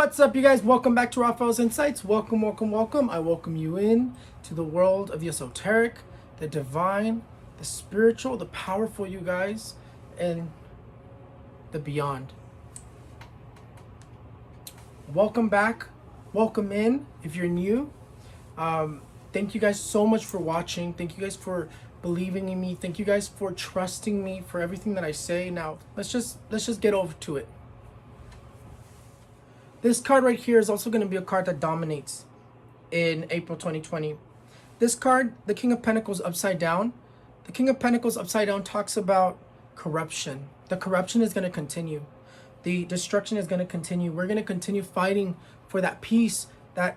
What's up, you guys? Welcome back to Raphael's Insights. Welcome, welcome, welcome. I welcome you in to the world of the esoteric, the divine, the spiritual, the powerful, you guys, and the beyond. Welcome back. Welcome in if you're new. Thank you guys so much for watching. Thank you guys for believing in me. Thank you guys for trusting me for everything that I say. Now, let's just get over to it. This card right here is also going to be a card that dominates in April 2020. This card, the King of Pentacles upside down. The King of Pentacles upside down talks about corruption. The corruption is going to continue. The destruction is going to continue. We're going to continue fighting for that peace, that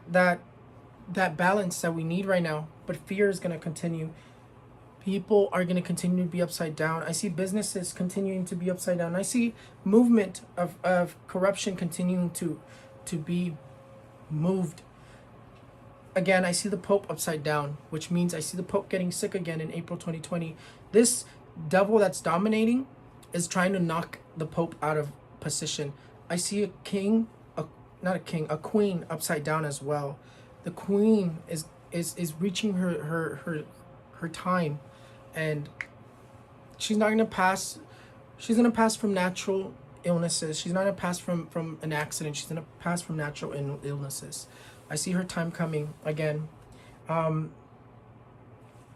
balance that we need right now. But fear is going to continue. People are going to continue to be upside down. I see businesses continuing to be upside down. I see movement of corruption continuing to be moved. Again, I see the Pope upside down, which means I see the Pope getting sick again in April 2020. This devil that's dominating is trying to knock the Pope out of position. I see a queen upside down as well. The queen is reaching her time, and she's not gonna pass. She's gonna pass from natural illnesses. She's not gonna pass from an accident. She's gonna pass from natural illnesses. I see her time coming again. I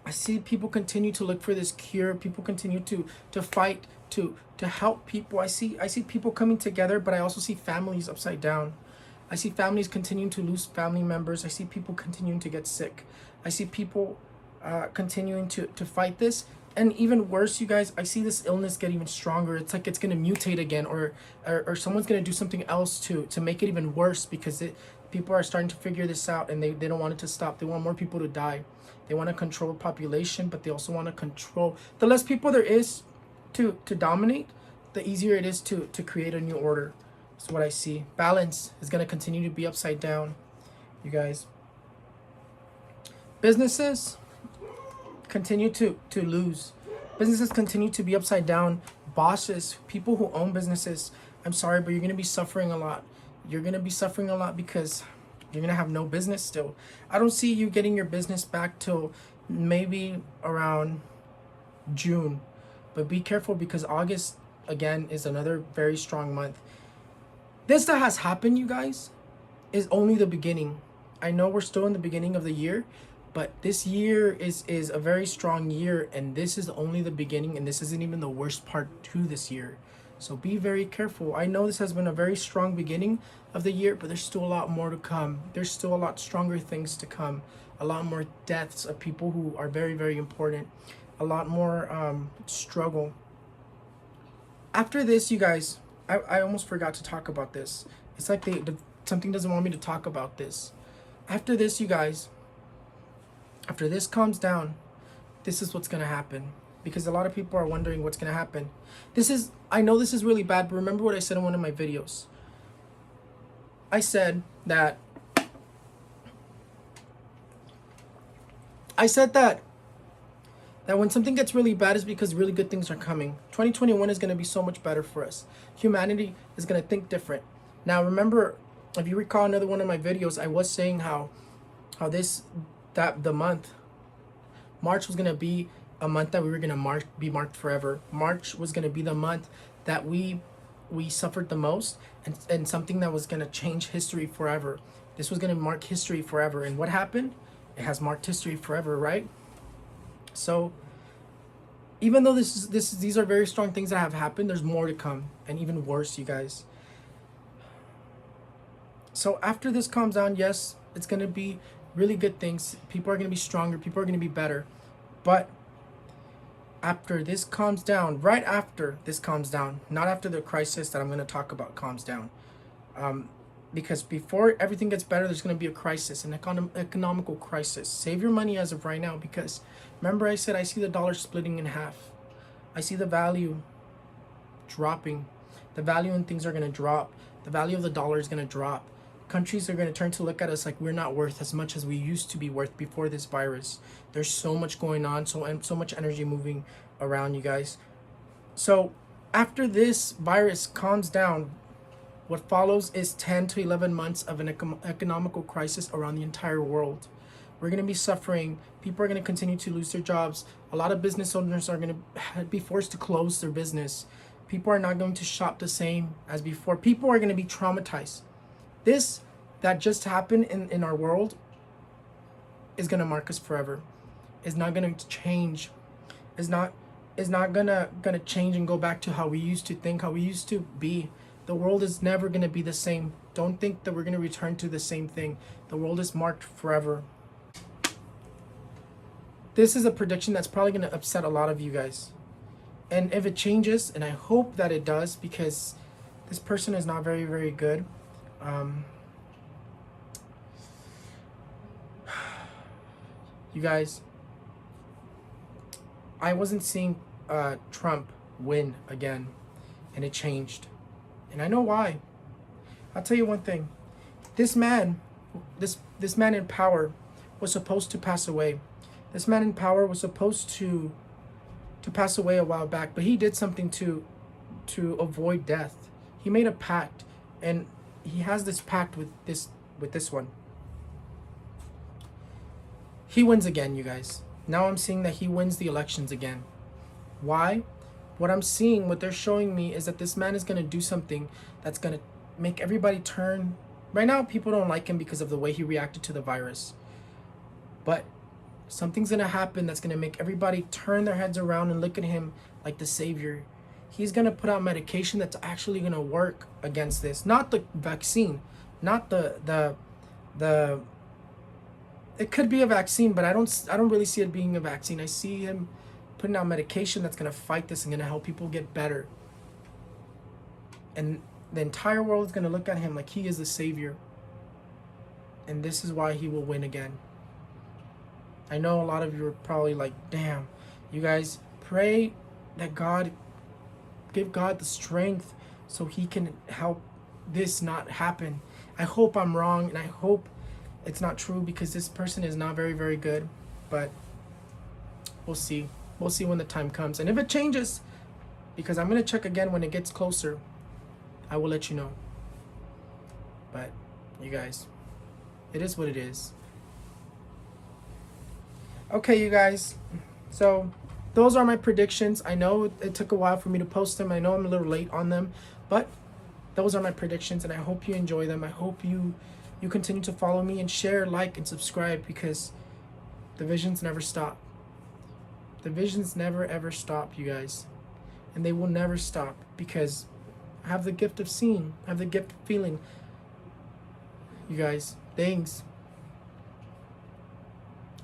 see people continue to look for this cure. People continue to fight to help people. I see people coming together, but I also see families upside down. I see families continuing to lose family members. I see people continuing to get sick. I see people continuing to fight this. And even worse, you guys, I see this illness get even stronger. It's like it's going to mutate again, or someone's going to do something else to make it even worse, because people are starting to figure this out, and they don't want it to stop. They want more people to die. They want to control population, but they also want to control. The less people there is to dominate, the easier it is to create a new order. That's what I see. Balance is going to continue to be upside down, you guys. Businesses continue to lose. Businesses continue to be upside down. Bosses, people who own businesses, I'm sorry, but you're going to be suffering a lot. You're going to be suffering a lot because you're going to have no business still. I don't see you getting your business back till maybe around June. But be careful, because August, again, is another very strong month. This that has happened, you guys, is only the beginning. I know we're still in the beginning of the year, but this year is a very strong year, and this is only the beginning, and this isn't even the worst part to this year. So be very careful. I know this has been a very strong beginning of the year, but there's still a lot more to come. There's still a lot stronger things to come. A lot more deaths of people who are very, very important. A lot more struggle. After this, you guys, I almost forgot to talk about this. It's like something doesn't want me to talk about this. After this, you guys, after this calms down, this is what's going to happen. Because a lot of people are wondering what's going to happen. I know this is really bad, but remember what I said in one of my videos. I said that when something gets really bad is because really good things are coming. 2021 is going to be so much better for us. Humanity is going to think different. Now, remember, if you recall another one of my videos, I was saying how the month March was going to be a month that we were going to be marked forever. March was going to be the month that we suffered the most, and something that was going to change history forever. This was going to mark history forever. And what happened? It has marked history forever, right? So even though these are very strong things that have happened, there's more to come, and even worse, you guys. So after this calms down, yes, it's going to be really good things. People are going to be stronger. People are going to be better. But after this calms down, right after this calms down, not after the crisis that I'm going to talk about calms down, because before everything gets better, there's going to be a crisis, an economical crisis. Save your money as of right now, because remember I said I see the dollar splitting in half. I see the value dropping. The value in things are going to drop. The value of the dollar is going to drop. Countries are going to turn to look at us like we're not worth as much as we used to be worth before this virus. There's so much going on, so much energy moving around, you guys. So after this virus calms down, What follows is 10 to 11 months of an economical crisis around the entire world. We're going to be suffering. People are going to continue to lose their jobs. A lot of business owners are going to be forced to close their business. People are not going to shop the same as before. People are going to be traumatized. This that just happened in our world is going to mark us forever. It's not going to change. It's not gonna change and go back to how we used to think, how we used to be. The world is never going to be the same. Don't think that we're going to return to the same thing. The world is marked forever. This is a prediction that's probably going to upset a lot of you guys. And if it changes, and I hope that it does, because this person is not very, very good. You guys, I wasn't seeing Trump win again, and it changed. And I know why. I'll tell you one thing. This man in power was supposed to pass away. This man in power was supposed to pass away a while back, but he did something to avoid death. He made a pact, and he has this pact with this one. He wins again, you guys. Now I'm seeing that he wins the elections again. Why? What I'm seeing, what they're showing me, is that this man is going to do something that's going to make everybody turn. Right now, people don't like him because of the way he reacted to the virus. But something's going to happen that's going to make everybody turn their heads around and look at him like the savior. He's going to put out medication that's actually going to work against this. Not the vaccine. Not the it could be a vaccine, but I don't really see it being a vaccine. I see him putting out medication that's going to fight this and going to help people get better. And the entire world is going to look at him like he is the savior. And this is why he will win again. I know a lot of you are probably like, damn, you guys pray that give God the strength so he can help this not happen. I hope I'm wrong, and I hope it's not true, because this person is not very, very good. But we'll see. We'll see when the time comes. And if it changes, because I'm going to check again when it gets closer, I will let you know. But you guys, it is what it is. Okay, you guys. So those are my predictions. I know it took a while for me to post them. I know I'm a little late on them, but those are my predictions, and I hope you enjoy them. I hope you continue to follow me and share, like, and subscribe, because the visions never stop. The visions never ever stop, you guys. And they will never stop, because I have the gift of seeing. I have the gift of feeling. You guys, things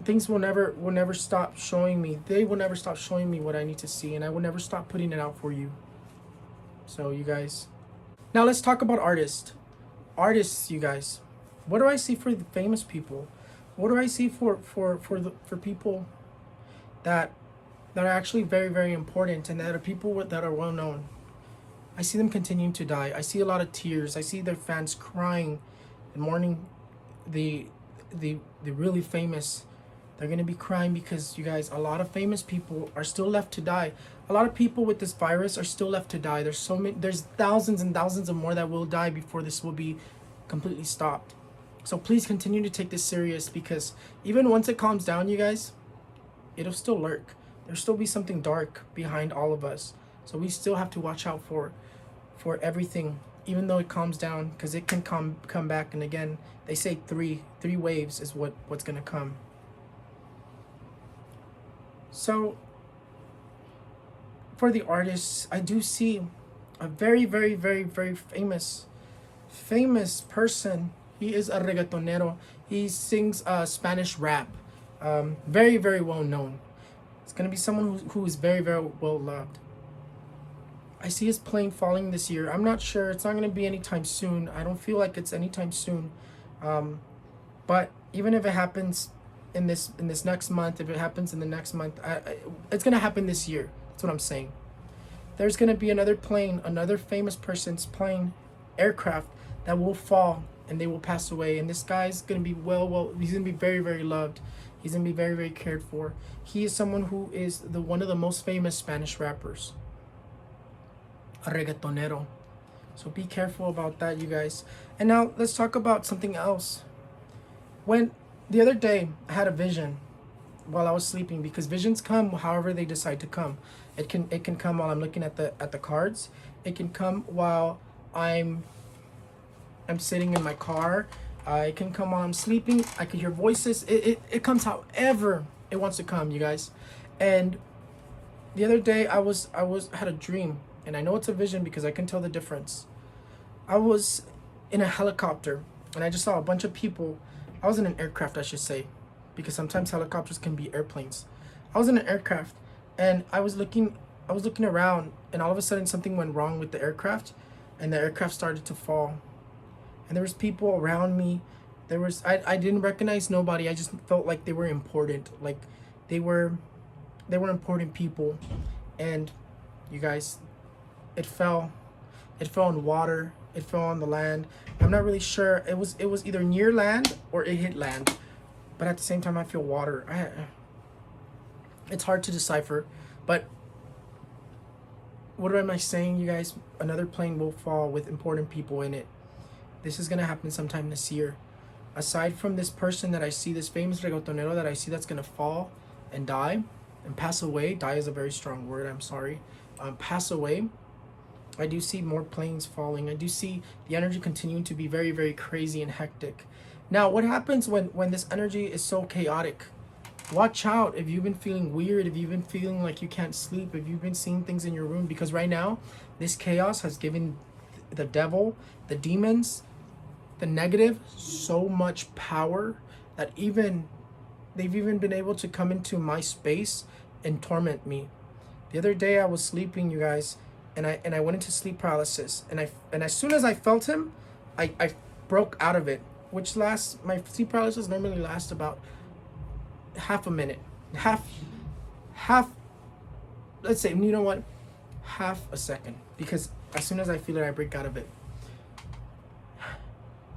will never stop showing me. They will never stop showing me what I need to see, and I will never stop putting it out for you. So you guys, now let's talk about artists. Artists, you guys. What do I see for the famous people? What do I see for people that are actually very, very important, and that are people that are well known? I see them continuing to die. I see a lot of tears. I see their fans crying and mourning the really famous. They're going to be crying because, you guys, a lot of famous people are still left to die. A lot of people with this virus are still left to die. There's thousands and thousands of more that will die before this will be completely stopped. So please continue to take this serious, because even once it calms down, you guys, it'll still lurk. There'll still be something dark behind all of us. So we still have to watch out for everything, even though it calms down, because it can come back. And again, they say three waves is what's going to come. So for the artists, I do see a very, very, very, very famous person. He is a reggaetonero. He sings Spanish rap. Very, very well known. It's going to be someone who is very, very well loved. I see his plane falling this year. I'm not sure. It's not going to be anytime soon. I don't feel like it's anytime soon. But even if it happens in this next month, if it happens in the next month, it's going to happen this year. That's what I'm saying. There's going to be another plane, another famous person's plane, aircraft, that will fall, and they will pass away. And this guy's going to be he's going to be very, very loved. He's going to be very, very cared for. He is someone who is one of the most famous Spanish rappers. A reggaetonero. So be careful about that, you guys. And now let's talk about something else. When the other day I had a vision while I was sleeping, because visions come however they decide to come. It can come while I'm looking at the cards. It can come while I'm sitting in my car. It can come while I'm sleeping. I can hear voices. It comes however it wants to come, you guys. And the other day I had a dream, and I know it's a vision because I can tell the difference. I was in a helicopter, and I just saw a bunch of people. I was in an aircraft, I should say, because sometimes helicopters can be airplanes. I was in an aircraft, and I was looking around, and all of a sudden something went wrong with the aircraft, and the aircraft started to fall. And there was people around me. I didn't recognize nobody. I just felt like they were important. Like they were important people. And you guys, it fell in water. It fell on the land. I'm not really sure. It was either near land or it hit land. But at the same time, I feel water. It's hard to decipher. But what am I saying, you guys? Another plane will fall with important people in it. This is going to happen sometime this year. Aside from this person that I see, this famous reggaetonero that I see that's going to fall and die and pass away. Die is a very strong word. I'm sorry. Pass away. I do see more planes falling. I do see the energy continuing to be very, very crazy and hectic. Now, what happens when this energy is so chaotic? Watch out if you've been feeling weird, if you've been feeling like you can't sleep, if you've been seeing things in your room, because right now, this chaos has given the devil, the demons, the negative so much power that they've even been able to come into my space and torment me. The other day I was sleeping, you guys, and I went into sleep paralysis, and as soon as I felt him, I broke out of it, which my sleep paralysis normally lasts about half a minute, half let's say, you know what, half a second, because as soon as I feel it, I break out of it.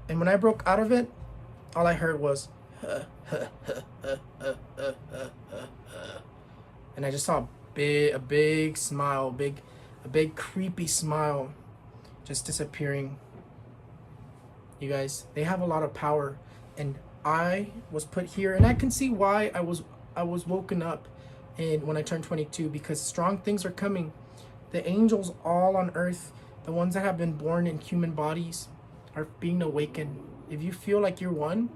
And when I broke out of it, all I heard was and I just saw a big smile, a big creepy smile just disappearing. You guys, they have a lot of power, and I was put here, and I can see why I was woken up and when I turned 22, because strong things are coming. The angels all on earth, the ones that have been born in human bodies, are being awakened. If you feel like you're one,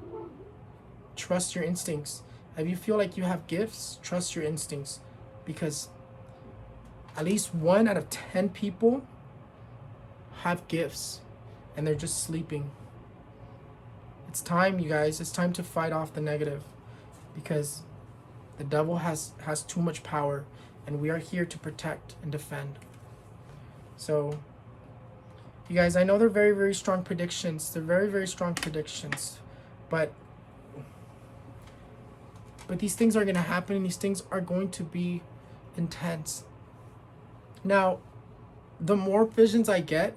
trust your instincts. If you feel like you have gifts, trust your instincts, because at least 1 out of 10 people have gifts and they're just sleeping. It's time, you guys. It's time to fight off the negative, because the devil has too much power, and we are here to protect and defend. So, you guys, I know they're very, very strong predictions. They're very, very strong predictions. But these things are going to happen, and these things are going to be intense. Now, the more visions I get,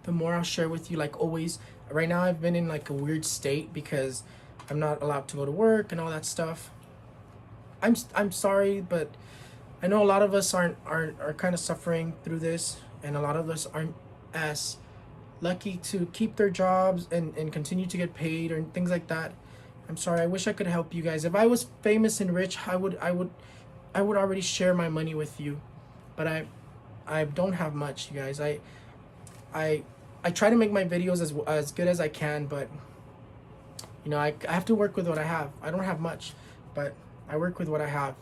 the more I'll share with you, like always. Right now, I've been in like a weird state because I'm not allowed to go to work and all that stuff. I'm sorry, but I know a lot of us are kind of suffering through this, and a lot of us aren't as lucky to keep their jobs and continue to get paid or things like that. I'm sorry. I wish I could help you guys. If I was famous and rich, I would already share my money with you, but I don't have much, you guys. I try to make my videos as good as I can, but you know, I have to work with what I have. I don't have much, but I work with what I have.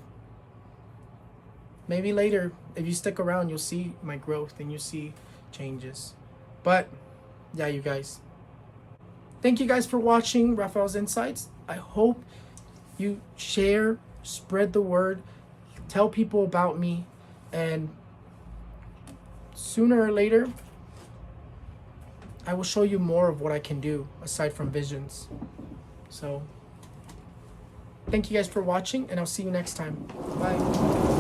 Maybe later, if you stick around, you'll see my growth and you see changes. But yeah, you guys, thank you guys for watching Raphael's Insights. I hope you share, spread the word, tell people about me, and sooner or later, I will show you more of what I can do aside from visions. So, thank you guys for watching, and I'll see you next time. Bye.